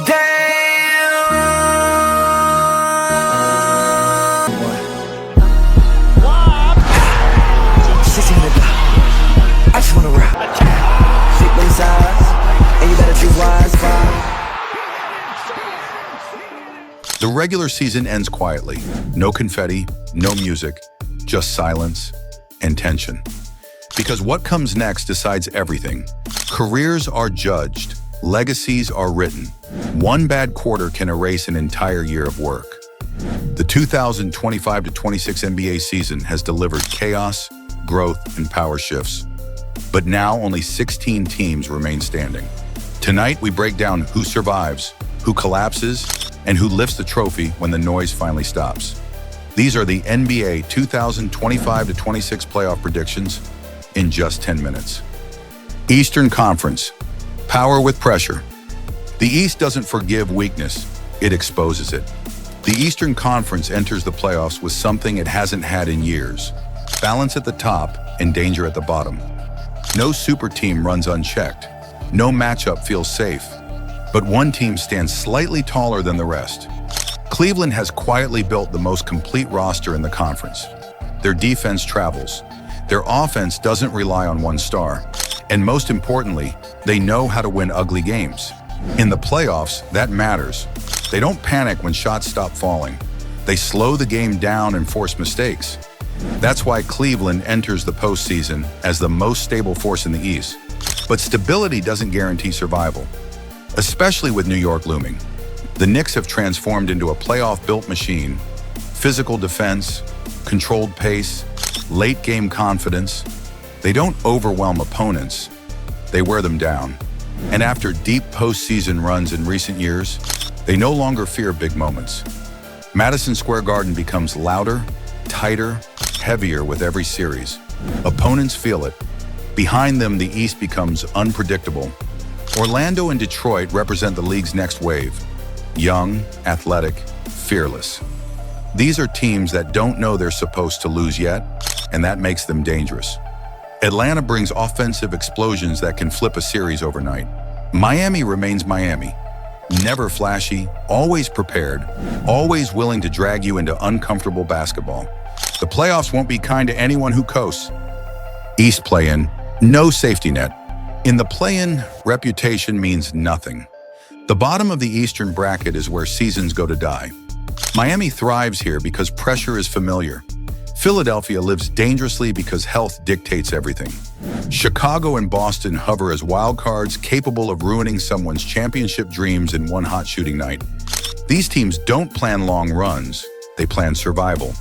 I just wanna rock. Shake them sides, and you better be wise. The regular season ends quietly. No confetti, no music, just silence and tension. Because what comes next decides everything. Careers are judged, legacies are written. One bad quarter can erase an entire year of work. The 2025-26 NBA season has delivered chaos, growth, and power shifts. But now only 16 teams remain standing. Tonight, we break down who survives, who collapses, and who lifts the trophy when the noise finally stops. These are the NBA 2025-26 playoff predictions in just 10 minutes. Eastern Conference, power with pressure. The East doesn't forgive weakness, it exposes it. The Eastern Conference enters the playoffs with something it hasn't had in years: balance at the top and danger at the bottom. No super team runs unchecked. No matchup feels safe. But one team stands slightly taller than the rest. Cleveland has quietly built the most complete roster in the conference. Their defense travels. Their offense doesn't rely on one star. And most importantly, they know how to win ugly games. In the playoffs, that matters. They don't panic when shots stop falling. They slow the game down and force mistakes. That's why Cleveland enters the postseason as the most stable force in the East. But stability doesn't guarantee survival, especially with New York looming. The Knicks have transformed into a playoff-built machine. Physical defense, controlled pace, late-game confidence. They don't overwhelm opponents, they wear them down. And after deep postseason runs in recent years, they no longer fear big moments. Madison Square Garden becomes louder, tighter, heavier with every series. Opponents feel it. Behind them, the East becomes unpredictable. Orlando and Detroit represent the league's next wave. Young, athletic, fearless. These are teams that don't know they're supposed to lose yet, and that makes them dangerous. Atlanta brings offensive explosions that can flip a series overnight. Miami remains Miami. Never flashy, always prepared, always willing to drag you into uncomfortable basketball. The playoffs won't be kind to anyone who coasts. East play-in, no safety net. In the play-in, reputation means nothing. The bottom of the Eastern bracket is where seasons go to die. Miami thrives here because pressure is familiar. Philadelphia lives dangerously because health dictates everything. Chicago and Boston hover as wildcards capable of ruining someone's championship dreams in one hot shooting night. These teams don't plan long runs, they plan survival.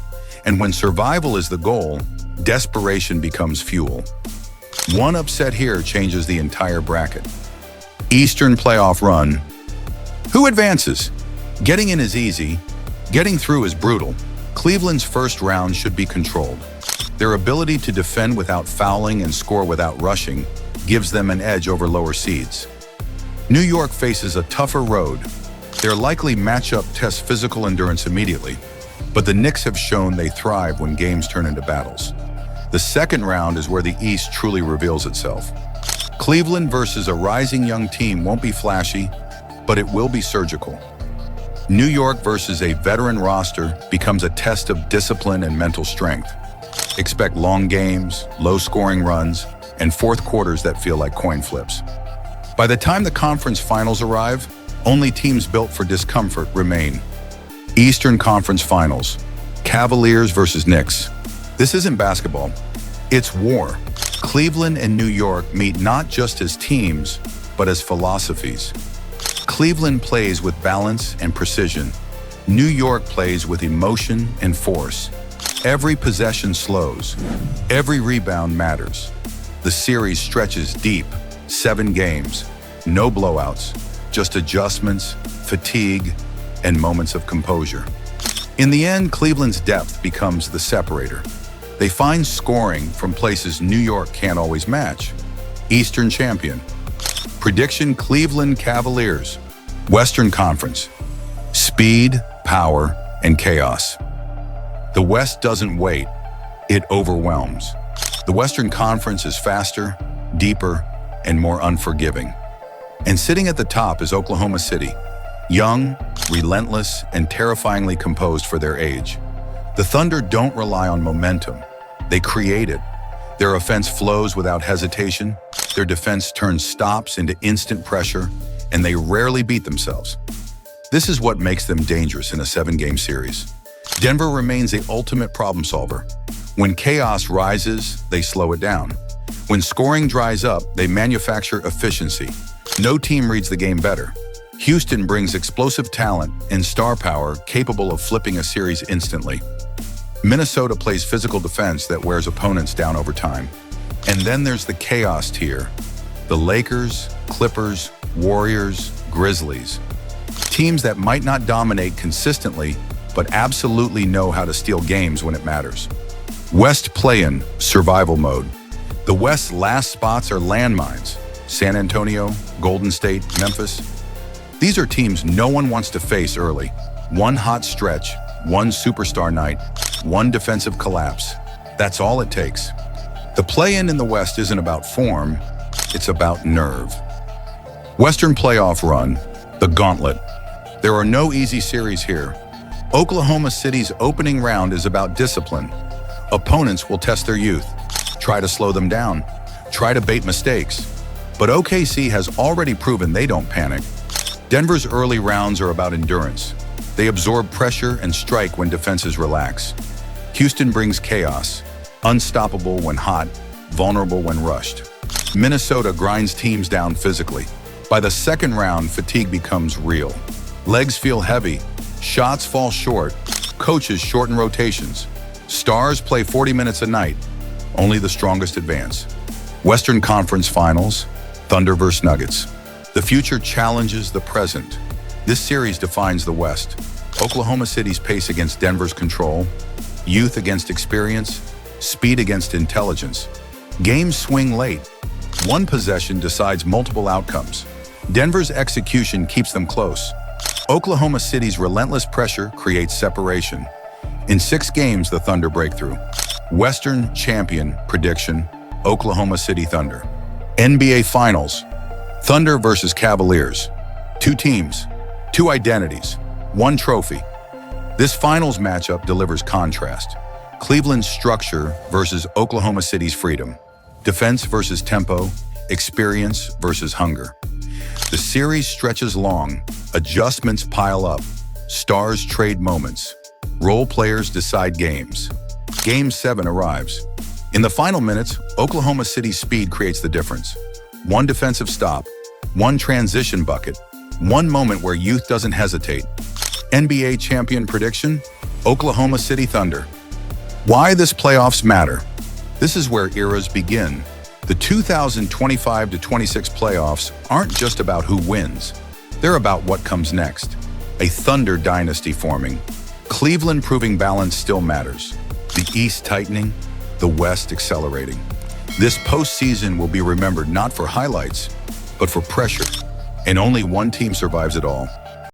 And when survival is the goal, desperation becomes fuel. One upset here changes the entire bracket. Eastern playoff run. Who advances? Getting in is easy. Getting through is brutal. Cleveland's first round should be controlled. Their ability to defend without fouling and score without rushing gives them an edge over lower seeds. New York faces a tougher road. Their likely matchup tests physical endurance immediately, but the Knicks have shown they thrive when games turn into battles. The second round is where the East truly reveals itself. Cleveland versus a rising young team won't be flashy, but it will be surgical. New York versus a veteran roster becomes a test of discipline and mental strength. Expect long games, low-scoring runs, and fourth quarters that feel like coin flips. By the time the conference finals arrive, only teams built for discomfort remain. Eastern Conference Finals, Cavaliers versus Knicks. This isn't basketball, it's war. Cleveland and New York meet not just as teams, but as philosophies. Cleveland plays with balance and precision. New York plays with emotion and force. Every possession slows. Every rebound matters. The series stretches deep, 7 games. No blowouts, just adjustments, fatigue, and moments of composure. In the end, Cleveland's depth becomes the separator. They find scoring from places New York can't always match. Eastern champion. Prediction: Cleveland Cavaliers. Western Conference. Speed, power, and chaos. The West doesn't wait, it overwhelms. The Western Conference is faster, deeper, and more unforgiving. And sitting at the top is Oklahoma City. Young, relentless, and terrifyingly composed for their age. The Thunder don't rely on momentum. They create it. Their offense flows without hesitation. Their defense turns stops into instant pressure, and they rarely beat themselves. This is what makes them dangerous in a 7-game series. Denver remains the ultimate problem solver. When chaos rises, they slow it down. When scoring dries up, they manufacture efficiency. No team reads the game better. Houston brings explosive talent and star power capable of flipping a series instantly. Minnesota plays physical defense that wears opponents down over time. And then there's the chaos tier. The Lakers, Clippers, Warriors, Grizzlies. Teams that might not dominate consistently, but absolutely know how to steal games when it matters. West play-in, survival mode. The West's last spots are landmines. San Antonio, Golden State, Memphis. These are teams no one wants to face early. One hot stretch, one superstar night, one defensive collapse. That's all it takes. The play-in the West isn't about form, it's about nerve. Western playoff run, the gauntlet. There are no easy series here. Oklahoma City's opening round is about discipline. Opponents will test their youth, try to slow them down, try to bait mistakes. But OKC has already proven they don't panic. Denver's early rounds are about endurance. They absorb pressure and strike when defenses relax. Houston brings chaos, unstoppable when hot, vulnerable when rushed. Minnesota grinds teams down physically. By the second round, fatigue becomes real. Legs feel heavy, shots fall short, coaches shorten rotations. Stars play 40 minutes a night, only the strongest advance. Western Conference Finals, Thunder vs. Nuggets. The future challenges the present. This series defines the West. Oklahoma City's pace against Denver's control, youth against experience, speed against intelligence. Games swing late. One possession decides multiple outcomes. Denver's execution keeps them close. Oklahoma City's relentless pressure creates separation. In 6 games, the Thunder break through. Western champion prediction, Oklahoma City Thunder. NBA Finals, Thunder versus Cavaliers. 2 teams, 2 identities, 1 trophy. This finals matchup delivers contrast. Cleveland's structure versus Oklahoma City's freedom. Defense versus tempo, experience versus hunger. The series stretches long, adjustments pile up, stars trade moments, role players decide games. Game 7 arrives. In the final minutes, Oklahoma City's speed creates the difference. 1 defensive stop, 1 transition bucket, 1 moment where youth doesn't hesitate. NBA champion prediction, Oklahoma City Thunder. Why this playoffs matter? This is where eras begin. The 2025-26 playoffs aren't just about who wins. They're about what comes next. A Thunder dynasty forming. Cleveland proving balance still matters. The East tightening, the West accelerating. This postseason will be remembered not for highlights, but for pressure. And only one team survives it all.